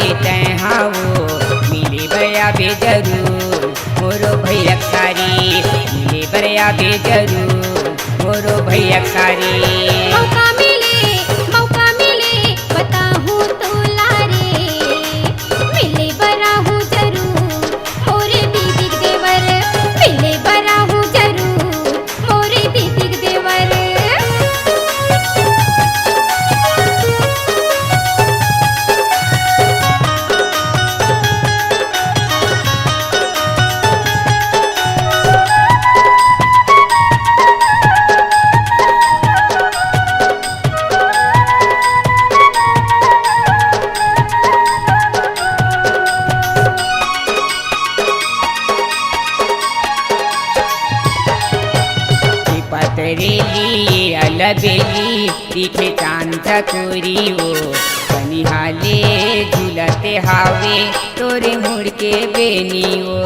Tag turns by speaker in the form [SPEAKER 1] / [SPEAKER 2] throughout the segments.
[SPEAKER 1] बेटे हाँ वो मिले बया बे जरूर मोरो भैया सारी मिले बया बे जरूर मोरो भैया सारी।
[SPEAKER 2] मौका मिले बताहूँ तो लारे मिले बरा हूँ जरूर मोरे दीदी देवर मिले बरा हूँ जरूर मोरे दीदी देवर।
[SPEAKER 1] पतरेली अलबेली दिखे चांद चकोरी वो बनिहाले झूलते हावे तोरे मुड़ के बेनी वो।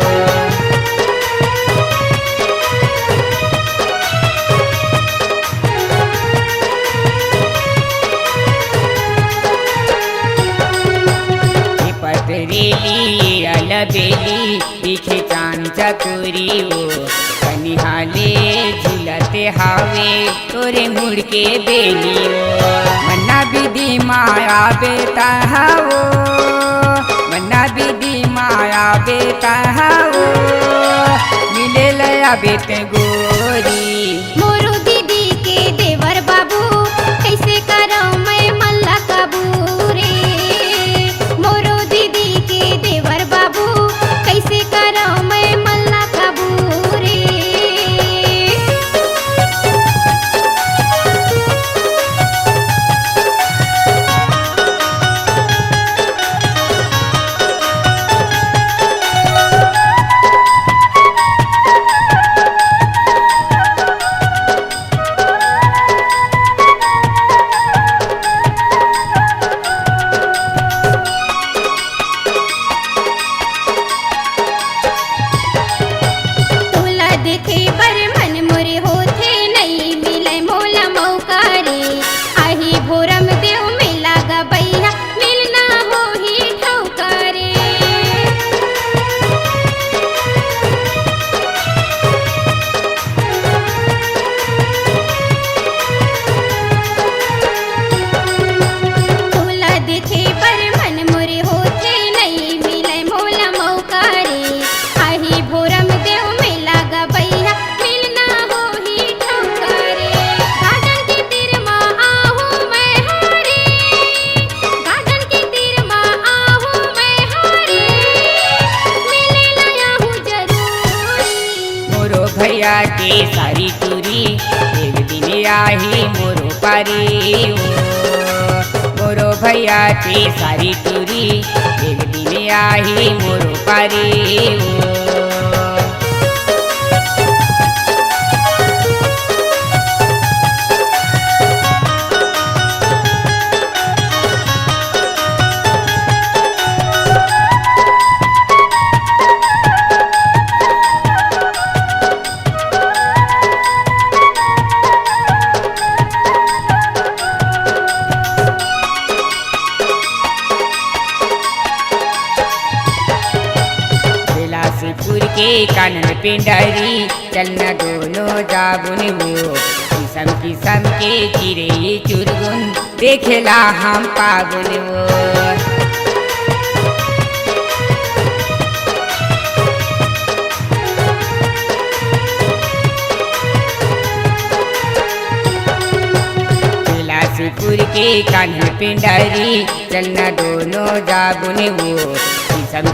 [SPEAKER 1] पतरेली अलबेली दिखे चांद चकोरी वो बनिहाले झूलते हावे तोरे मुड़ के बेली वो। मन्ना विधि माया बेटा हावो मन्ना विधि माया बेटा हावो मिले लया बेटे गोरी।
[SPEAKER 2] मोरो दीदी के देवर बाबू कैसे करो मैं मल्ला काबू रे मोरो दीदी के देवर बाबू कैसे करो मैं मल्ला काबू रे। देखे बर मन मोरे होथे नहीं मिले मोला मौका रे आही भोरम देव मिला गा बैया मिलना हो ही ठौका रे। तोला देखे बर मन मोरे होथे नहीं मिले मोला मौका रे आही भोरम देव भैया मिलना हो ही ठौका रे। गार्डन के तीर माँ आहूँ मैं हारे गार्डन के तीर माँ आहूँ मैं हारे मिले लाया हूँ जरूर।
[SPEAKER 1] मोरो भैया के सारी टूरी एक दिन आही मोरो पारी मोरो भैया के सारी टूरी एक दिन आही मोरो पारी। बिलासपुर के कानन पिंडरी चलना दोनों जाबुन वो किसम किसम के चिरे चुरगुन देखेला हम पागुन वो। बिलासपुर के कानन पिंडरी चलना दोनों जाबुन वो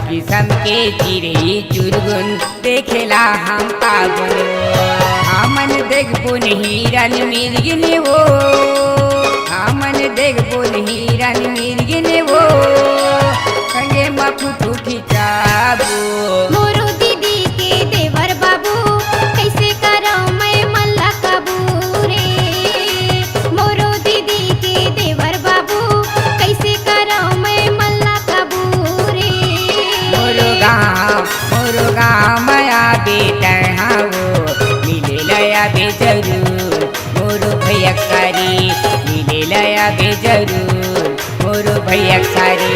[SPEAKER 1] किसम के चिरे चुरगुन देखेला हम पागुन वो। हमन देखबुन हिरन मिर्गिन वो हमन देखबुन हिरन मिर्गिन वो संगे मफुटू खिंचाबो।
[SPEAKER 2] मोरो दीदी के देवर बाबू कैसे करो मैं मल्ला काबू रे मोरो दीदी के देवर बाबू कैसे करो मैं मल्ला काबू रे।
[SPEAKER 1] मोरो गाँव माया बेटा हाँ वो मिले लया बे जरूर मोरो भैया सारी मिले लया बे जरूर मोरो भैया सारी।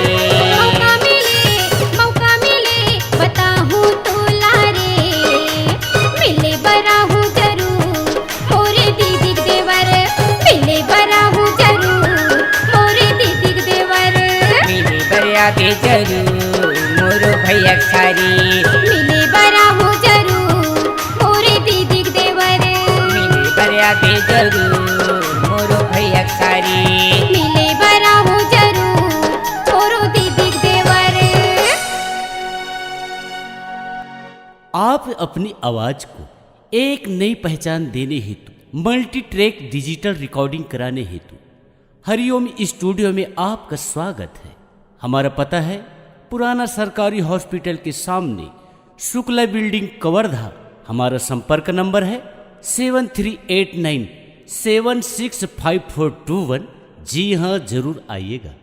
[SPEAKER 1] बे जरूर मोरो भैया सारी
[SPEAKER 2] मिले बरा हो जरूर मोरे दीदी देवर
[SPEAKER 1] मिले बरिया बे जरूर मोरो भैया सारी
[SPEAKER 2] मिले बरा हो जरूर मोरो दीदी देवर।
[SPEAKER 3] आप अपनी आवाज को एक नई पहचान देने हेतु मल्टी ट्रैक डिजिटल रिकॉर्डिंग कराने हेतु हरिओम स्टूडियो में आपका स्वागत है। हमारा पता है पुराना सरकारी हॉस्पिटल के सामने शुक्ला बिल्डिंग कवर्धा। हमारा संपर्क नंबर है 7389765421। जी हाँ, जरूर आइएगा।